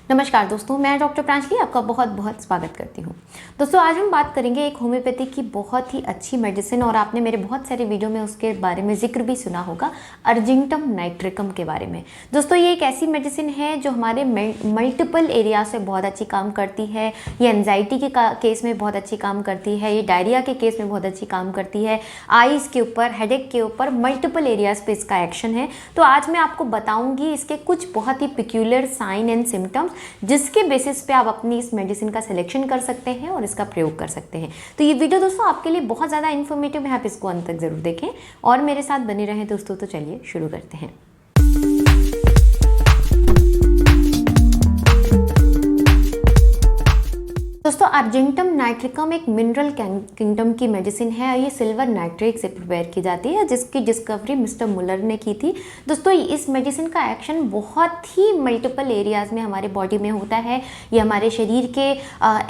नमस्कार दोस्तों, मैं डॉक्टर प्रांजलि आपका बहुत बहुत स्वागत करती हूँ। दोस्तों आज हम बात करेंगे एक होम्योपैथी की बहुत ही अच्छी मेडिसिन, और आपने मेरे बहुत सारे वीडियो में उसके बारे में जिक्र भी सुना होगा, अर्जेंटम नाइट्रिकम के बारे में। दोस्तों ये एक ऐसी मेडिसिन है जो हमारे मल्टीपल एरिया से बहुत अच्छी काम करती है। ये एंजाइटी के केस में बहुत अच्छी काम करती है, ये डायरिया के केस में बहुत अच्छी काम करती है, आइज़ के ऊपर, हेडेक के ऊपर, मल्टीपल एरियाज पे इसका एक्शन है। तो आज मैं आपको बताऊँगी इसके कुछ बहुत ही पिक्यूलर साइन एंड सिम्टम्स, जिसके बेसिस पे आप अपनी इस मेडिसिन का सिलेक्शन कर सकते हैं और इसका प्रयोग कर सकते हैं। तो ये वीडियो दोस्तों आपके लिए बहुत ज़्यादा इन्फॉर्मेटिव है, आप इसको अंत तक ज़रूर देखें और मेरे साथ बने रहें दोस्तों। तो चलिए शुरू करते हैं। दोस्तों अर्जेंटम नाइट्रिकम एक मिनरल किंगडम की मेडिसिन है। ये सिल्वर नाइट्रेट से प्रिपेयर की जाती है, जिसकी डिस्कवरी मिस्टर मुलर ने की थी। दोस्तों इस मेडिसिन का एक्शन बहुत ही मल्टीपल एरियाज में हमारे बॉडी में होता है। ये हमारे शरीर के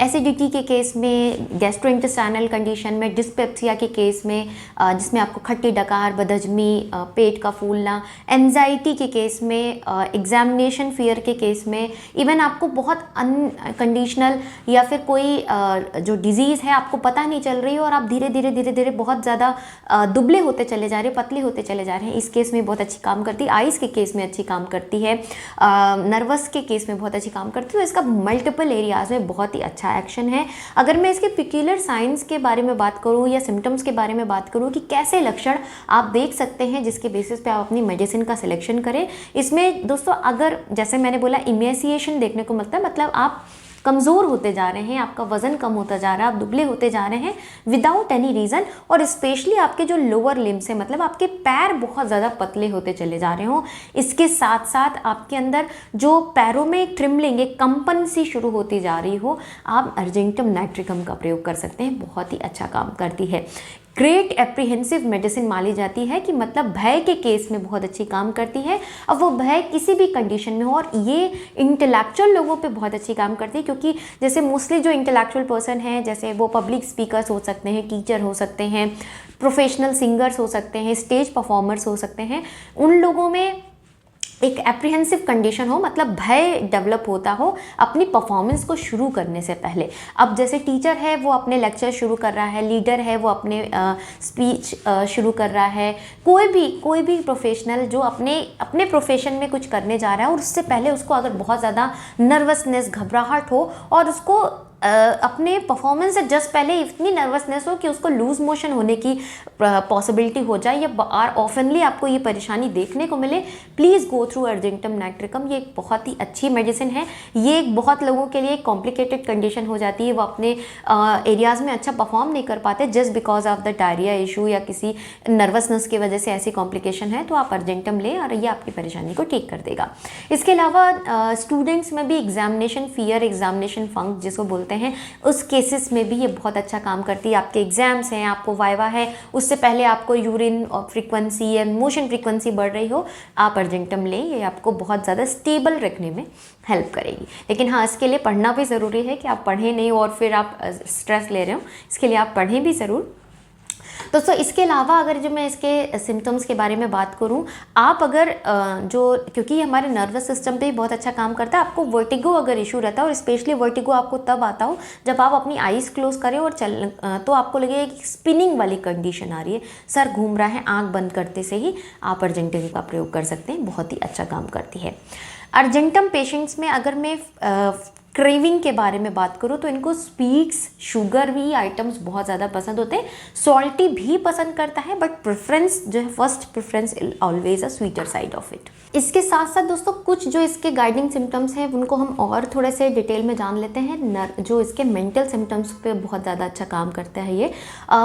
एसिडिटी के केस में, गैस्ट्रोइंटेस्टाइनल कंडीशन में, डिस्पेप्सिया के केस में, जिसमें आपको खट्टी डकार, बदहजमी, पेट का फूलना, एंजाइटी के केस में, एग्जामिनेशन फियर के केस में, इवन आपको बहुत अनकंडीशनल या फिर कोई जो डिजीज़ है आपको पता नहीं चल रही है और आप धीरे धीरे बहुत ज़्यादा दुबले होते चले जा रहे हैं, पतले होते चले जा रहे हैं, इस केस में बहुत अच्छी काम करती है। आइज़ के केस में अच्छी काम करती है, नर्वस के केस में बहुत अच्छी काम करती है। तो इसका मल्टीपल एरियाज में बहुत ही अच्छा एक्शन है। अगर मैं इसके पिक्यूलर साइंस के बारे में बात करूँ या सिम्टम्स के बारे में बात करूँ कि कैसे लक्षण आप देख सकते हैं जिसके बेसिस पे आप अपनी मेडिसिन का सिलेक्शन करें, इसमें दोस्तों अगर जैसे मैंने बोला इमेसिएशन देखने को मिलता है, मतलब आप कमज़ोर होते जा रहे हैं, आपका वज़न कम होता जा रहा है, आप दुबले होते जा रहे हैं विदाउट एनी रीज़न, और स्पेशली आपके जो लोअर लिम्स है, मतलब आपके पैर बहुत ज़्यादा पतले होते चले जा रहे हो। इसके साथ साथ आपके अंदर जो पैरों में एक ट्रिमलिंग, एक कंपन सी शुरू होती जा रही हो, आप अर्जेंटम नाइट्रिकम का प्रयोग कर सकते हैं। बहुत ही अच्छा काम करती है। ग्रेट एप्रीहेंसिव मेडिसिन मानी जाती है कि मतलब भय के केस में बहुत अच्छी काम करती है। अब वो भय किसी भी कंडीशन में हो, और ये इंटेलेक्चुअल लोगों पे बहुत अच्छी काम करती है, क्योंकि जैसे मोस्टली जो इंटेलेक्चुअल पर्सन हैं, जैसे वो पब्लिक स्पीकर्स हो सकते हैं, टीचर हो सकते हैं, प्रोफेशनल सिंगर्स हो सकते हैं, स्टेज परफॉर्मर्स हो सकते हैं, उन लोगों में एक एप्रीहेंसिव कंडीशन हो, मतलब भय डेवलप होता हो अपनी परफॉर्मेंस को शुरू करने से पहले। अब जैसे टीचर है वो अपने लेक्चर शुरू कर रहा है, लीडर है वो अपने स्पीच शुरू कर रहा है, कोई भी प्रोफेशनल जो अपने प्रोफेशन में कुछ करने जा रहा है, और उससे पहले उसको अगर बहुत ज़्यादा नर्वसनेस, घबराहट हो, और उसको अपने परफॉर्मेंस से जस्ट पहले इतनी नर्वसनेस हो कि उसको लूज मोशन होने की पॉसिबिलिटी हो जाए, या ऑफनली आपको ये परेशानी देखने को मिले, please go through argentum nitricum. ये एक बहुत ही अच्छी मेडिसिन है। ये एक बहुत लोगों के लिए कॉम्प्लिकेटेड कंडीशन हो जाती है, वो अपने एरियाज़ में अच्छा परफॉर्म नहीं कर पाते just because of the diarrhoea issue या किसी नर्वसनेस की वजह से ऐसी कॉम्प्लिकेशन है, तो आप अर्जेंटम लें और ये आपकी परेशानी को ठीक कर देगा। इसके अलावा स्टूडेंट्स में भी एग्जामिनेशन फियर, एग्जामिनेशन फंक जिसको बोलते हैं, उस केसेस में भी ये बहुत अच्छा काम करती है। आपके एग्जाम्स हैं, आपको वाइवा है, उससे पहले आपको यूरिन फ्रीक्वेंसी या मोशन फ्रीक्वेंसी बढ़ रही हो, आप अर्जेंटम लें, ये आपको बहुत ज़्यादा स्टेबल रखने में हेल्प करेगी। लेकिन हाँ, इसके लिए पढ़ना भी ज़रूरी है कि आप पढ़ें नहीं और फिर आप स्ट्रेस ले रहे हो, इसके लिए आप पढ़ें भी ज़रूर। दोस्तों इसके अलावा अगर जो मैं इसके सिम्टम्स के बारे में बात करूं, आप अगर क्योंकि ये हमारे नर्वस सिस्टम पे भी बहुत अच्छा काम करता है, आपको वर्टिगो अगर इशू रहता है, और स्पेशली वर्टिगो आपको तब आता हो जब आप अपनी आइज़ क्लोज करें और तो आपको लगेगा कि स्पिनिंग वाली कंडीशन आ रही है, सर घूम रहा है, आँख बंद करते से ही आप अर्जेंटम का प्रयोग कर सकते हैं। बहुत ही अच्छा काम करती है। अर्जेंटम पेशेंट्स में अगर मैं क्रेविंग के बारे में बात करूँ तो इनको स्वीट्स, शुगर भी आइटम्स बहुत ज़्यादा पसंद होते हैं, सॉल्टी भी पसंद करता है, बट प्रेफरेंस जो है, first preference always a sweeter side of it. इसके साथ साथ दोस्तों कुछ जो इसके गाइडिंग सिम्टम्स हैं उनको हम और थोड़े से डिटेल में जान लेते हैं। जो इसके मेंटल सिम्टम्स पे बहुत ज़्यादा अच्छा काम करता है ये।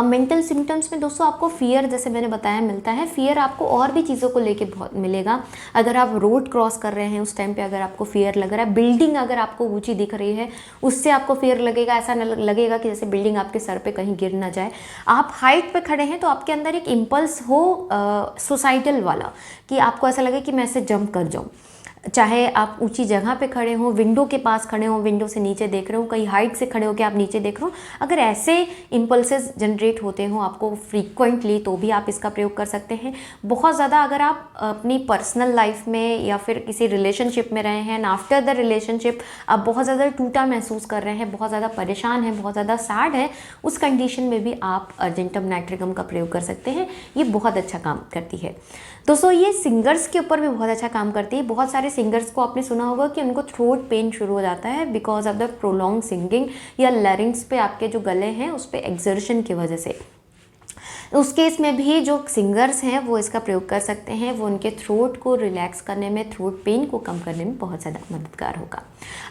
मेंटल सिम्टम्स में दोस्तों आपको फियर, जैसे मैंने बताया, मिलता है। फियर आपको और भी चीज़ों को लेके बहुत मिलेगा। अगर आप रोड क्रॉस कर रहे हैं उस टाइम पे अगर आपको फियर लग रहा है, बिल्डिंग अगर आपको ऊँची दिख रही है उससे आपको फियर लगेगा, ऐसा लगेगा कि जैसे बिल्डिंग आपके सर पे कहीं गिर ना जाए। आप हाइट पे खड़े हैं तो आपके अंदर एक इम्पल्स हो सुसाइडल वाला, कि आपको ऐसा लगे कि मैं ऐसे जंप कर जाऊं। चाहे आप ऊंची जगह पे खड़े हों, विंडो के पास खड़े हों, विंडो से नीचे देख रहे हो, कहीं हाइट से खड़े हो के आप नीचे देख रहे हो, अगर ऐसे इम्पल्सेस जनरेट होते हो आपको फ्रीक्वेंटली, तो भी आप इसका प्रयोग कर सकते हैं। बहुत ज़्यादा अगर आप अपनी पर्सनल लाइफ में या फिर किसी रिलेशनशिप में रहे हैं, आफ्टर द रिलेशनशिप आप बहुत ज़्यादा टूटा महसूस कर रहे हैं, बहुत ज़्यादा परेशान हैं, बहुत ज़्यादा सैड है, उस कंडीशन में भी आप अर्जेंटम नाइट्रिकम का प्रयोग कर सकते हैं। ये बहुत अच्छा काम करती है दोस्तों। ये सिंगर्स के ऊपर भी बहुत अच्छा काम करती है। बहुत सारे सिंगर्स को आपने सुना होगा कि उनको थ्रोट पेन शुरू हो जाता है because of the prolong singing, या लैरिंग्स पे आपके जो गले हैं उस पर एक्सर्शन की वजह से। उस केस में भी जो सिंगर्स हैं वो इसका प्रयोग कर सकते हैं, वो उनके थ्रोट को रिलैक्स करने में, थ्रोट पेन को कम करने में बहुत ज़्यादा मददगार होगा।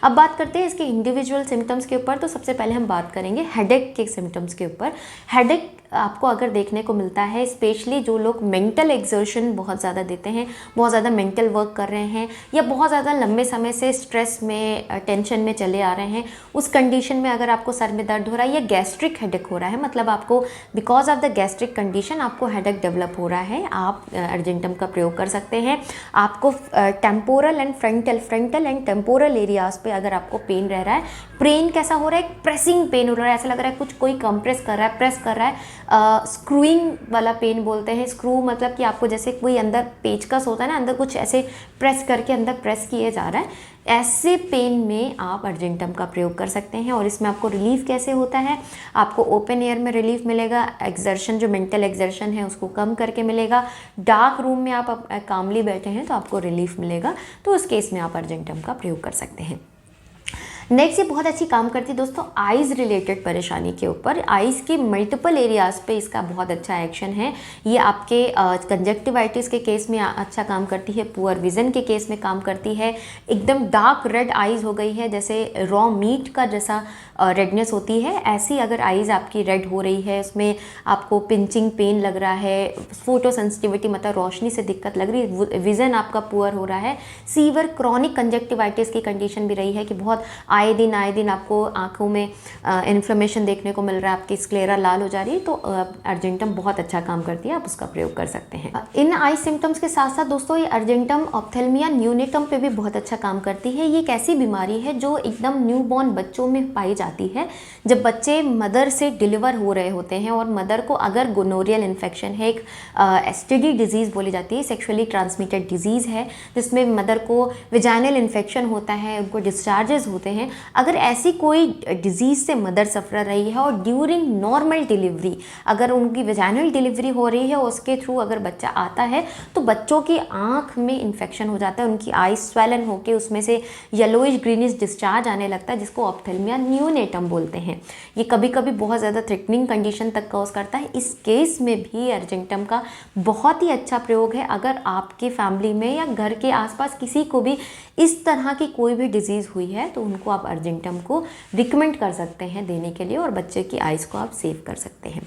अब बात करते हैं इसके इंडिविजुअल सिम्टम्स के ऊपर। तो सबसे पहले हम बात करेंगे हेडेक के सिम्टम्स के ऊपर। हेडेक आपको अगर देखने को मिलता है, स्पेशली जो लोग मेंटल एक्सर्शन बहुत ज़्यादा देते हैं, बहुत ज़्यादा मेंटल वर्क कर रहे हैं, या बहुत ज़्यादा लंबे समय से स्ट्रेस में, टेंशन में चले आ रहे हैं, उस कंडीशन में अगर आपको सर में दर्द हो रहा है या गैस्ट्रिक हेडेक हो रहा है, मतलब आपको because of the gastric condition आपको हेडेक डेवलप हो रहा है, आप अर्जेंटम का प्रयोग कर सकते हैं। आपको temporal and frontal and temporal areas पे अगर आपको पेन रह रहा है, पेन कैसा हो रहा है, प्रेसिंग पेन हो रहा है, ऐसा लग रहा है कुछ कोई कंप्रेस कर रहा है, प्रेस कर रहा है, स्क्रूइंग वाला पेन बोलते हैं। स्क्रू मतलब कि आपको जैसे कोई अंदर पेचकस होता है ना, अंदर कुछ ऐसे प्रेस करके अंदर प्रेस किए जा रहा है, ऐसे पेन में आप अर्जेंटम का प्रयोग कर सकते हैं। और इसमें आपको रिलीफ कैसे होता है, आपको ओपन एयर में रिलीफ मिलेगा, एक्सर्शन जो मेंटल एक्सर्शन है उसको कम करके मिलेगा, डार्क रूम में आप कामली बैठे हैं तो आपको रिलीफ मिलेगा, तो उस केस में आप अर्जेंटम का प्रयोग कर सकते हैं। नेक्स्ट, ये बहुत अच्छी काम करती है दोस्तों आइज़ रिलेटेड परेशानी के ऊपर। आइज़ के मल्टीपल एरियाज़ पे इसका बहुत अच्छा एक्शन है। ये आपके कंजक्टिवाइटिस के केस में अच्छा काम करती है, पुअर विज़न के केस में काम करती है, एकदम डार्क रेड आइज़ हो गई है, जैसे रॉ मीट का जैसा रेडनेस होती है, ऐसी अगर आइज़ आपकी रेड हो रही है, उसमें आपको पिंचिंग पेन लग रहा है, फोटो सेंसिटिविटी मतलब रोशनी से दिक्कत लग रही है, विज़न आपका पुअर हो रहा है, सीवर क्रॉनिक कंजक्टिवाइटिस की कंडीशन भी रही है कि बहुत आए दिन आपको आंखों में इन्फ्लेमेशन देखने को मिल रहा है, आपकी स्क्लेरा लाल हो जा रही है, तो अर्जेंटम बहुत अच्छा काम करती है, आप उसका प्रयोग कर सकते हैं। इन आई सिम्टम्स के साथ साथ दोस्तों ये अर्जेंटम ऑप्थेल्मिया न्यूनेटम पे भी बहुत अच्छा काम करती है। ये एक ऐसी बीमारी है जो एकदम न्यूबॉर्न बच्चों में पाई जाती है। जब बच्चे मदर से डिलीवर हो रहे होते हैं और मदर को अगर गोनोरियल इन्फेक्शन है, एक एसटीडी डिजीज़ बोली जाती है, सेक्सुअली ट्रांसमिटेड डिजीज़ है, जिसमें मदर को विजाइनल इन्फेक्शन होता है, उनको डिस्चार्जेस होते हैं, अगर ऐसी कोई डिजीज़ से मदर सफ़र रही है और ड्यूरिंग नॉर्मल डिलीवरी अगर उनकी वेजाइनल डिलीवरी हो रही है, उसके थ्रू अगर बच्चा आता है तो बच्चों की आँख में इन्फेक्शन हो जाता है, उनकी आई स्वेलन होकर उसमें से येलोइश ग्रीनिश डिस्चार्ज आने लगता है, जिसको ऑप्थेल्मिया न्यूनेटम बोलते हैं। ये कभी कभी बहुत ज़्यादा थ्रेटनिंग कंडीशन तक कॉज करता है। इस केस में भी अर्जेंटम का बहुत ही अच्छा प्रयोग है। अगर आपके फैमिली में या घर के आसपास किसी को भी इस तरह की कोई भी डिजीज़ हुई है तो उनको आप अर्जेंटम को रिकमेंड कर सकते हैं देने के लिए, और बच्चे की आइज़ को आप सेव कर सकते हैं।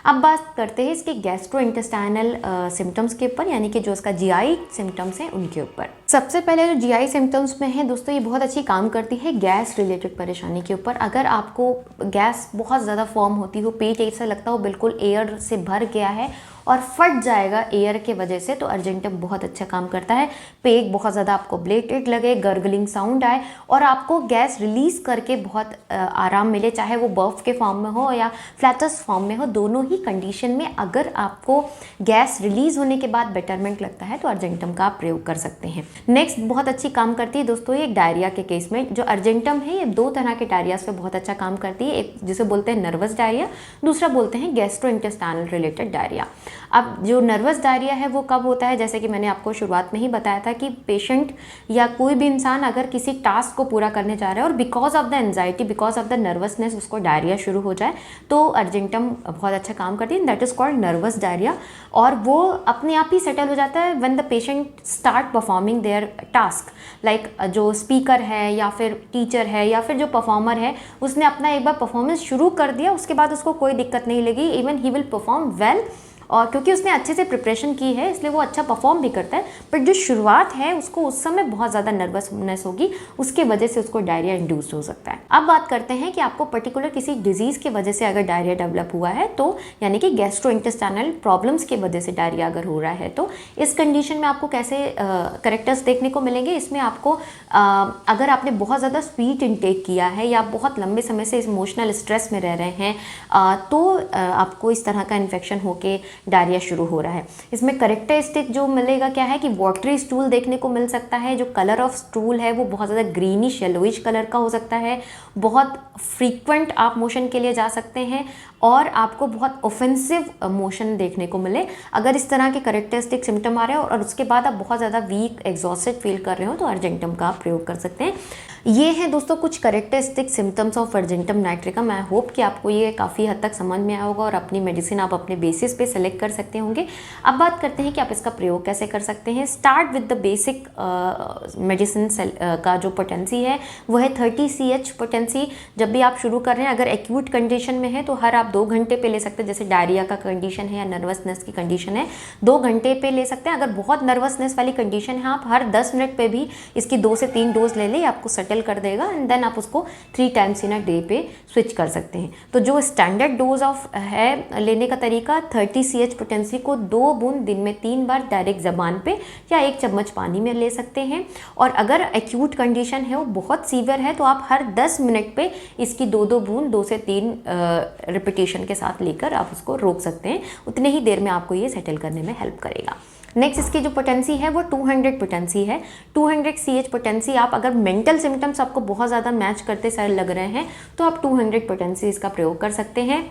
अब बात करते हैं इसके गैस्ट्रोइंटेस्टाइनल सिम्टम्स के ऊपर, यानी कि जो इसका जीआई सिम्टम्स हैं उनके ऊपर। सबसे पहले जो जीआई सिम्टम्स में है दोस्तों, ये बहुत अच्छी काम करती है गैस रिलेटेड परेशानी के ऊपर। अगर आपको गैस बहुत ज़्यादा फॉर्म होती हो, पेट ऐसा लगता हो बिल्कुल एयर से भर गया है और फट जाएगा एयर के वजह से, तो अर्जेंटम बहुत अच्छा काम करता है। पेट बहुत ज़्यादा आपको ब्लेटेड लगे, गर्गलिंग साउंड आए और आपको गैस रिलीज़ करके बहुत आराम मिले, चाहे वो बर्फ के फॉर्म में हो या फ्लैटस फॉर्म में हो, दोनों ही कंडीशन में अगर आपको गैस रिलीज़ होने के बाद बेटरमेंट लगता है तो अर्जेंटम का आप प्रयोग कर सकते हैं। नेक्स्ट, बहुत अच्छी काम करती है दोस्तों ये डायरिया के केस में। जो अर्जेंटम है ये दो तरह के डायरियाज पे बहुत अच्छा काम करती है, एक जिसे बोलते हैं नर्वस डायरिया, दूसरा बोलते हैं गैस्ट्रोइंटेस्टाइनल रिलेटेड डायरिया। अब जो नर्वस डायरिया है वो कब होता है, जैसे कि मैंने आपको शुरुआत में ही बताया था कि पेशेंट या कोई भी इंसान अगर किसी टास्क को पूरा करने जा रहा है और because of the anxiety, because of the nervousness उसको डायरिया शुरू हो जाए, तो अर्जेंटम बहुत अच्छा काम करती है, that is called nervous diarrhoea. और वो अपने आप ही सेटल हो जाता है when the patient start performing there task, like जो स्पीकर है या फिर टीचर है या फिर जो परफॉर्मर है, उसने अपना एक बार परफॉर्मेंस शुरू कर दिया, उसके बाद उसको कोई दिक्कत नहीं लगी, even he will perform well और क्योंकि उसने अच्छे से प्रिपरेशन की है इसलिए वो अच्छा परफॉर्म भी करता है, बट जो शुरुआत है उसको उस समय बहुत ज़्यादा नर्वसनेस होगी, उसके वजह से उसको डायरिया इंड्यूस्ड हो सकता है। अब बात करते हैं कि आपको पर्टिकुलर किसी डिजीज़ की वजह से अगर डायरिया डेवलप हुआ है तो, यानी कि गैस्ट्रोइंटेस्टाइनल प्रॉब्लम्स की वजह से डायरिया अगर हो रहा है तो इस कंडीशन में आपको कैसे करेक्टर्स देखने को मिलेंगे। इसमें आपको अगर आपने बहुत ज़्यादा स्वीट इनटेक किया है या बहुत लंबे समय से इमोशनल स्ट्रेस में रह रहे हैं तो आपको इस तरह का इन्फेक्शन होके डायरिया शुरू हो रहा है। इसमें करेक्टरिस्टिक जो मिलेगा क्या है कि वाटरी स्टूल देखने को मिल सकता है। जो कलर ऑफ स्टूल है वो बहुत ज़्यादा ग्रीनिश येलोइश कलर का हो सकता है। बहुत फ्रीक्वेंट आप मोशन के लिए जा सकते हैं और आपको बहुत ऑफेंसिव मोशन देखने को मिले। अगर इस तरह के करेक्टरिस्टिक सिम्टम आ रहे हो और उसके बाद आप बहुत ज़्यादा वीक एग्जॉस्टेड फील कर रहे हो तो अर्जेंटम का आप प्रयोग कर सकते हैं। ये हैं दोस्तों कुछ characteristic symptoms of argentum nitricum. I hope कि आपको ये काफ़ी हद तक समझ में आया होगा और अपनी मेडिसिन आप अपने बेसिस पे सेलेक्ट कर सकते होंगे। अब बात करते हैं कि आप इसका प्रयोग कैसे कर सकते हैं। Start with the basic medicine का जो पोटेंसी है वो है 30 CH पोटेंसी। जब भी आप शुरू कर रहे हैं, अगर एक्यूट कंडीशन में है तो हर आप 2 घंटे पे ले सकते हैं। जैसे डायरिया का कंडीशन है या नर्वसनेस की कंडीशन है 2 घंटे पे ले सकते हैं। अगर बहुत नर्वसनेस वाली कंडीशन है आप हर 10 मिनट पे भी इसकी 2 से 3 डोज ले लें, आपको सेटल कर देगा एंड देन आप उसको 3 टाइम्स इन अ डे पे स्विच कर सकते हैं। तो जो स्टैंडर्ड डोज ऑफ है लेने का तरीका 30 CH पोटेंसी को 2 बूंद दिन में 3 बार डायरेक्ट ज़बान पे या 1 चम्मच पानी में ले सकते हैं। और अगर एक्यूट कंडीशन है वो बहुत सीवियर है तो आप हर 10 मिनट पे इसकी 2-2 बूंद 2 से 3 रिपीटेशन के साथ लेकर आप उसको रोक सकते हैं। उतने ही देर में आपको ये सेटल करने में हेल्प करेगा। नेक्स्ट इसकी जो पोटेंसी है वो 200 पोटेंसी है। 200 CH पोटेंसी आप अगर मेंटल सिम्टम्स आपको बहुत ज़्यादा मैच करते सारे लग रहे हैं तो आप 200 पोटेंसी इसका प्रयोग कर सकते हैं।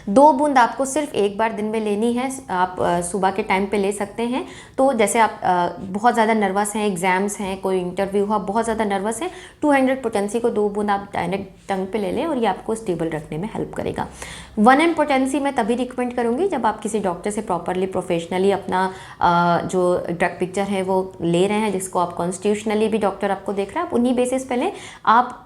2 बूंद आपको सिर्फ 1 बार दिन में लेनी है। आप सुबह के टाइम पे ले सकते हैं। तो जैसे आप बहुत ज़्यादा नर्वस हैं, एग्जाम्स हैं, कोई इंटरव्यू हुआ, बहुत ज़्यादा नर्वस हैं, 200 पोटेंसी को 2 बूंद आप डायरेक्ट टंग पे ले लें और ये आपको स्टेबल रखने में हेल्प करेगा। 1M पोटेंसी मैं तभी रिकमेंड करूँगी जब आप किसी डॉक्टर से प्रॉपरली प्रोफेशनली अपना जो ड्रग पिक्चर है वो ले रहे हैं, जिसको आप कॉन्स्टिट्यूशनली भी डॉक्टर आपको देख रहा है, आप उन्हीं बेसिस पे लें। आप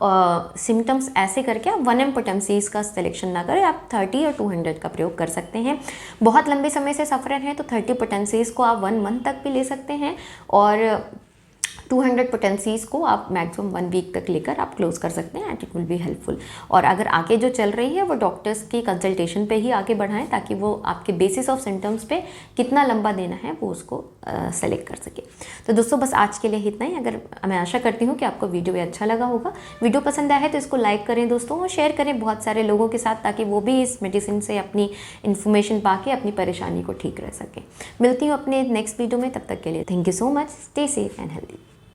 सिम्टम्स ऐसे करके आप 1M पोटेंसीज का सिलेक्शन ना करें, आप 30 और 200 का प्रयोग कर सकते हैं। बहुत लंबे समय से सफ़र हैं तो 30 पोटेंसीज को आप 1 मंथ तक भी ले सकते हैं और 200 पोटेंसीज को आप मैक्सिमम 1 वीक तक लेकर आप क्लोज कर सकते हैं and it will be helpful. और अगर आगे जो चल रही है वो डॉक्टर्स की कंसल्टेशन पे ही आगे बढ़ाएं ताकि वो आपके बेसिस ऑफ सिम्टम्स पे कितना लंबा देना है वो उसको सेलेक्ट कर सके। तो दोस्तों बस आज के लिए इतना ही। अगर मैं आशा करती हूँ कि आपको वीडियो भी अच्छा लगा होगा। वीडियो पसंद आया है तो इसको लाइक करें दोस्तों और शेयर करें बहुत सारे लोगों के साथ ताकि वो भी इस मेडिसिन से अपनी इन्फॉर्मेशन पा के अपनी परेशानी को ठीक रह सकें। मिलती हूँ अपने नेक्स्ट वीडियो में, तब तक के लिए thank you so much. Stay safe and healthy.